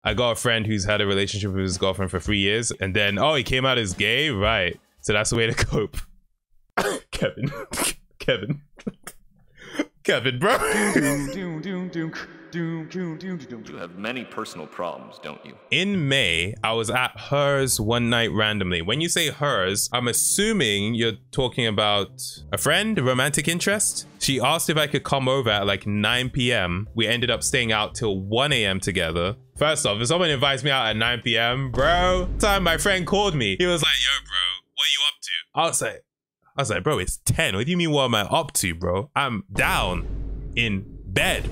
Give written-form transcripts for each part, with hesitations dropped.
I got a friend who's had a relationship with his girlfriend for 3 years, and then, oh, he came out as gay? Right. So that's the way to cope. Kevin. Kevin. Kevin, bro. You have many personal problems, don't you? In May, I was at hers one night randomly. When you say hers, I'm assuming you're talking about a friend, a romantic interest. She asked if I could come over at like 9 p.m. We ended up staying out till 1 a.m. together. First off, if someone invites me out at 9 p.m, bro, time my friend called me. He was like, yo, bro, what are you up to? I was like, bro, it's 10. What do you mean, what am I up to, bro? I'm down in bed.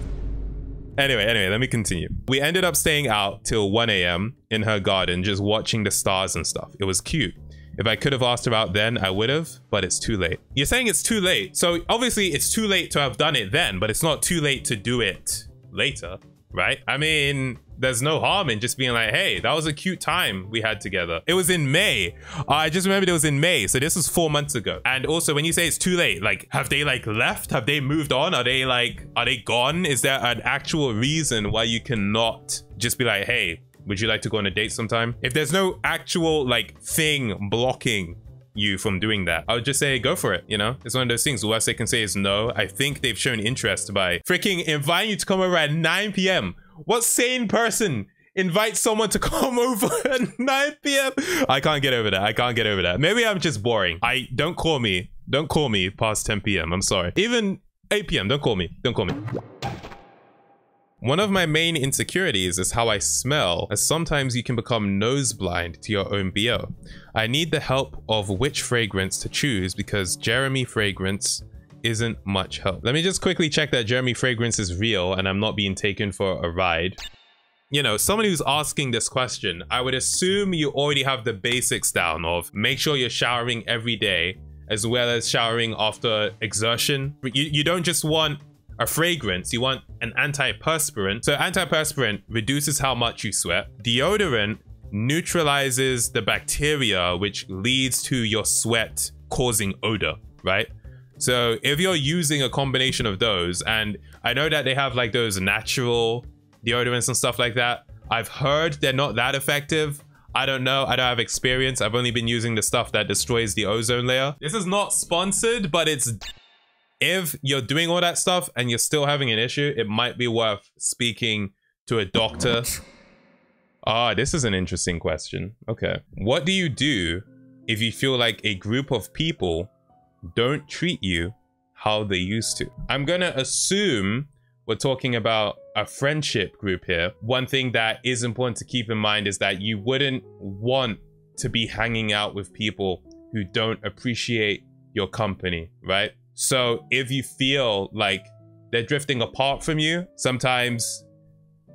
Anyway, let me continue. We ended up staying out till 1 a.m. in her garden, just watching the stars and stuff. It was cute. If I could have asked her out then, I would have, but it's too late. You're saying it's too late. So obviously it's too late to have done it then, but it's not too late to do it later, right? I mean, there's no harm in just being like, hey, that was a cute time we had together. It was in May. I just remembered it was in May. So this was 4 months ago. And also when you say it's too late, like, have they like left? Have they moved on? Are they gone? Is there an actual reason why you cannot just be like, hey, would you like to go on a date sometime? If there's no actual like thing blocking you from doing that, I would just say go for it, you know? It's one of those things. The worst they can say is no. I think they've shown interest by freaking inviting you to come over at 9 p.m. What sane person invites someone to come over at 9 p.m? I can't get over that. I can't get over that. Maybe I'm just boring. Don't call me past 10 p.m. I'm sorry. Even 8 p.m. Don't call me. One of my main insecurities is how I smell, as sometimes you can become nose blind to your own BO. I need the help of which fragrance to choose because Jeremy fragrance isn't much help. Let me just quickly check that Jeremy fragrance is real and I'm not being taken for a ride. You know, someone who's asking this question, I would assume you already have the basics down of make sure you're showering every day as well as showering after exertion. You don't just want a fragrance, you want an antiperspirant. So antiperspirant reduces how much you sweat. Deodorant neutralizes the bacteria which leads to your sweat causing odor, right? So if you're using a combination of those, and I know that they have like those natural deodorants and stuff like that. I've heard they're not that effective. I don't know. I don't have experience. I've only been using the stuff that destroys the ozone layer. This is not sponsored, but it's... If you're doing all that stuff and you're still having an issue, it might be worth speaking to a doctor. Ah, this is an interesting question. Okay. What do you do if you feel like a group of people don't treat you how they used to? I'm gonna assume we're talking about a friendship group here. One thing that is important to keep in mind is that you wouldn't want to be hanging out with people who don't appreciate your company, right? So if you feel like they're drifting apart from you, sometimes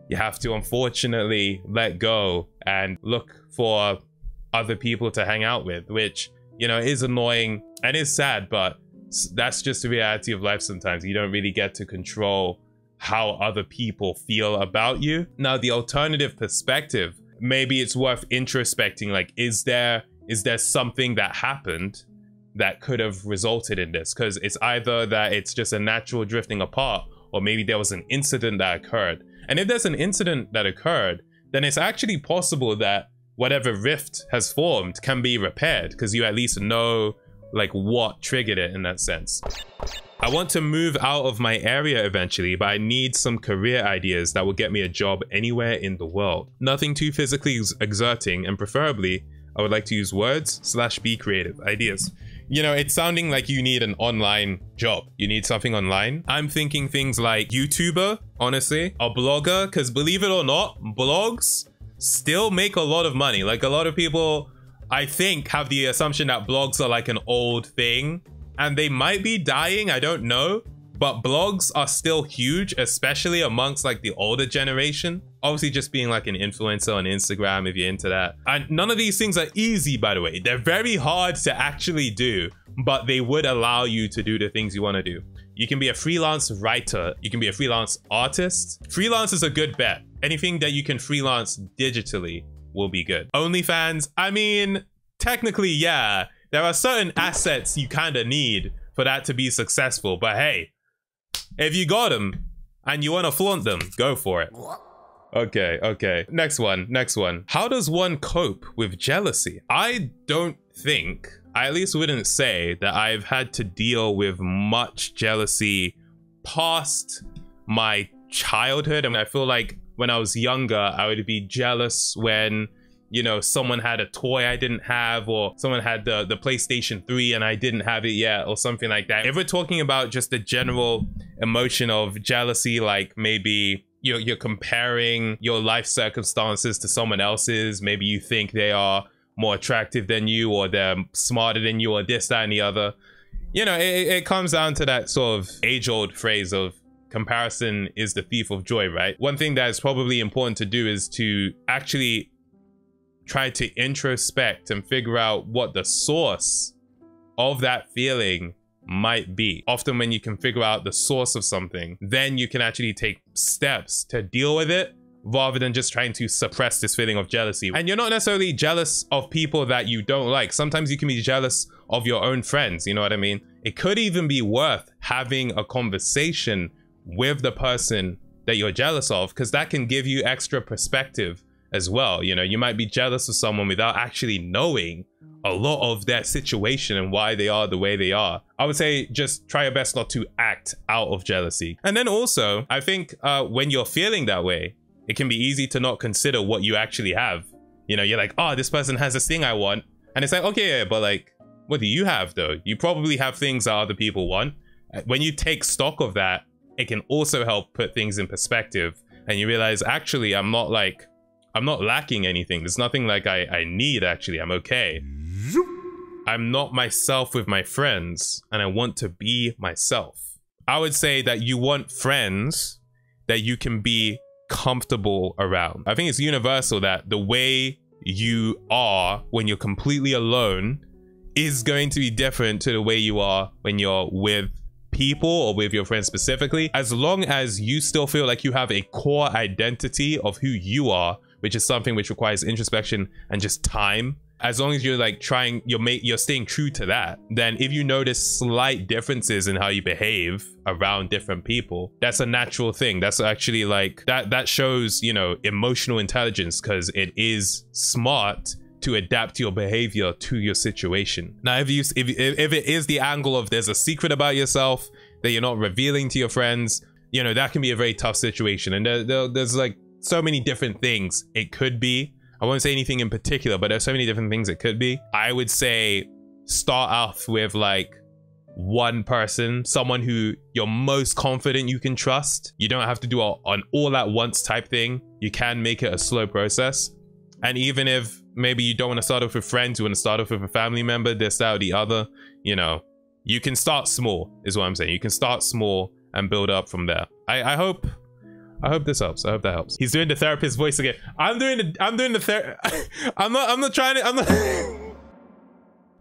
you have to unfortunately let go and look for other people to hang out with, which, you know, is annoying and is sad, but that's just the reality of life sometimes. You don't really get to control how other people feel about you. Now, the alternative perspective, maybe it's worth introspecting, like, is there something that happened that could have resulted in this? Because it's either that it's just a natural drifting apart, or maybe there was an incident that occurred. And if there's an incident that occurred, then it's actually possible that whatever rift has formed can be repaired, because you at least know like what triggered it in that sense. I want to move out of my area eventually, but I need some career ideas that will get me a job anywhere in the world. Nothing too physically exerting, and preferably I would like to use words / be creative. Ideas. You know, it's sounding like you need an online job. You need something online. I'm thinking things like YouTuber, honestly, a blogger, because believe it or not, blogs still make a lot of money. Like, a lot of people, I think, have the assumption that blogs are like an old thing, and they might be dying, I don't know, but blogs are still huge, especially amongst like the older generation. Obviously, just being like an influencer on Instagram if you're into that. And none of these things are easy, by the way. They're very hard to actually do, but they would allow you to do the things you want to do. You can be a freelance writer. You can be a freelance artist. Freelance is a good bet. Anything that you can freelance digitally will be good. OnlyFans, I mean, technically, yeah, there are certain assets you kind of need for that to be successful. But hey, if you got them and you want to flaunt them, go for it. Okay. Next one. How does one cope with jealousy? I don't think, I at least wouldn't say that I've had to deal with much jealousy past my childhood. I mean, I feel like when I was younger, I would be jealous when, you know, someone had a toy I didn't have, or someone had the PlayStation 3 and I didn't have it yet, or something like that. If we're talking about just the general emotion of jealousy, like maybe you're comparing your life circumstances to someone else's, maybe you think they are more attractive than you, or they're smarter than you, or this, that, and the other. You know, it comes down to that sort of age-old phrase of comparison is the thief of joy, right? One thing that is probably important to do is to actually try to introspect and figure out what the source of that feeling might be. Often when you can figure out the source of something, then you can actually take steps to deal with it, rather than just trying to suppress this feeling of jealousy. And you're not necessarily jealous of people that you don't like. Sometimes you can be jealous of your own friends, you know what I mean? It could even be worth having a conversation with the person that you're jealous of, because that can give you extra perspective as well. You know, you might be jealous of someone without actually knowing a lot of their situation and why they are the way they are. I would say just try your best not to act out of jealousy. And then also, I think when you're feeling that way, it can be easy to not consider what you actually have. You know, you're like, oh, this person has this thing I want. And it's like, okay, yeah, but like, what do you have though? You probably have things that other people want. When you take stock of that, it can also help put things in perspective. And you realize, actually, I'm not lacking anything. There's nothing like I need, actually. I'm okay. I'm not myself with my friends, and I want to be myself. I would say that you want friends that you can be comfortable around. I think it's universal that the way you are when you're completely alone is going to be different to the way you are when you're with people or with your friends specifically. As long as you still feel like you have a core identity of who you are, which is something which requires introspection and just time, as long as you're like you're staying true to that, then if you notice slight differences in how you behave around different people, that's a natural thing. That's actually like, that shows, you know, emotional intelligence, because it is smart to adapt your behavior to your situation. Now, if it is the angle of there's a secret about yourself that you're not revealing to your friends, you know, that can be a very tough situation. And there's like so many different things it could be. I won't say anything in particular, but there's so many different things it could be. I would say start off with like one person, someone who you're most confident you can trust. You don't have to do an all at once type thing. You can make it a slow process. And even if maybe you don't want to start off with friends, you want to start off with a family member, this, that, or the other, you know, you can start small is what I'm saying. You can start small and build up from there. I hope this helps. I hope that helps. He's doing the therapist voice again. I'm doing the I'm not trying to,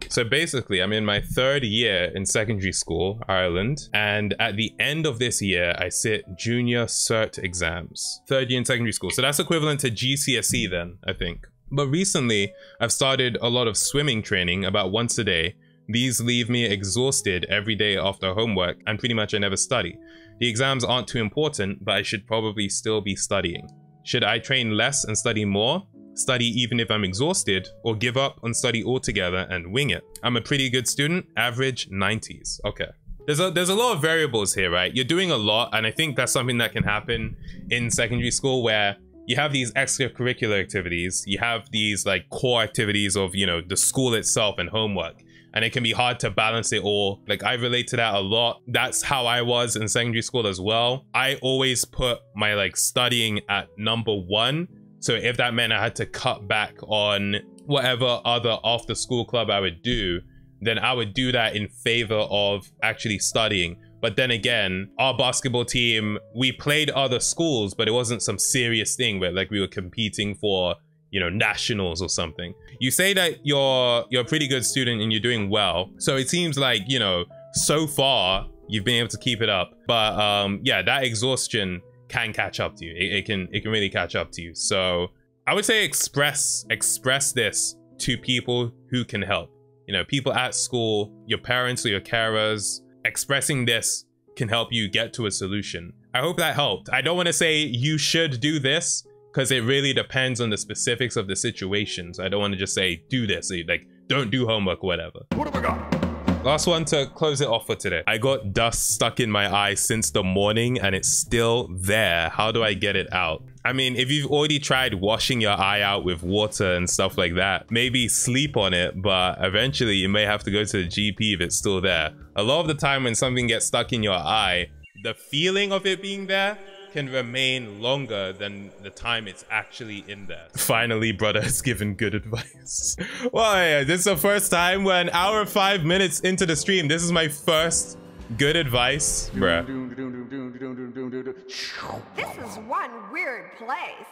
So basically, I'm in my 3rd year in secondary school, Ireland. And at the end of this year, I sit junior cert exams. 3rd year in secondary school. So that's equivalent to GCSE then, I think. But recently, I've started a lot of swimming training about once a day. These leave me exhausted every day after homework, and pretty much I never study. The exams aren't too important, but I should probably still be studying. Should I train less and study more? Study even if I'm exhausted, or give up on study altogether and wing it? I'm a pretty good student, average 90s. Okay. There's a lot of variables here, right? You're doing a lot, and I think that's something that can happen in secondary school, where you have these extracurricular activities, you have these like core activities of, you know, the school itself and homework. And it can be hard to balance it all. Like, I relate to that a lot. That's how I was in secondary school as well. I always put my like studying at number 1. So if that meant I had to cut back on whatever other after school club I would do, then I would do that in favor of actually studying. But then again, our basketball team, we played other schools, but it wasn't some serious thing where like we were competing for, you know, nationals or something. You say that you're a pretty good student and you're doing well. So it seems like, you know, so far you've been able to keep it up. But yeah, that exhaustion can catch up to you. It can really catch up to you. So I would say express this to people who can help. You know, people at school, your parents or your carers. Expressing this can help you get to a solution. I hope that helped. I don't want to say you should do this, because it really depends on the specifics of the situation. So I don't want to just say, do this, like, don't do homework or whatever. What have I got? Last one to close it off for today. I got dust stuck in my eye since the morning and it's still there. How do I get it out? I mean, if you've already tried washing your eye out with water and stuff like that, maybe sleep on it, but eventually you may have to go to the GP if it's still there. A lot of the time when something gets stuck in your eye, the feeling of it being there can remain longer than the time it's actually in there. Finally, brother has given good advice. Well, yeah, this is the first time we're an hour 5 minutes into the stream. This is my first good advice, bruh. This is one weird place.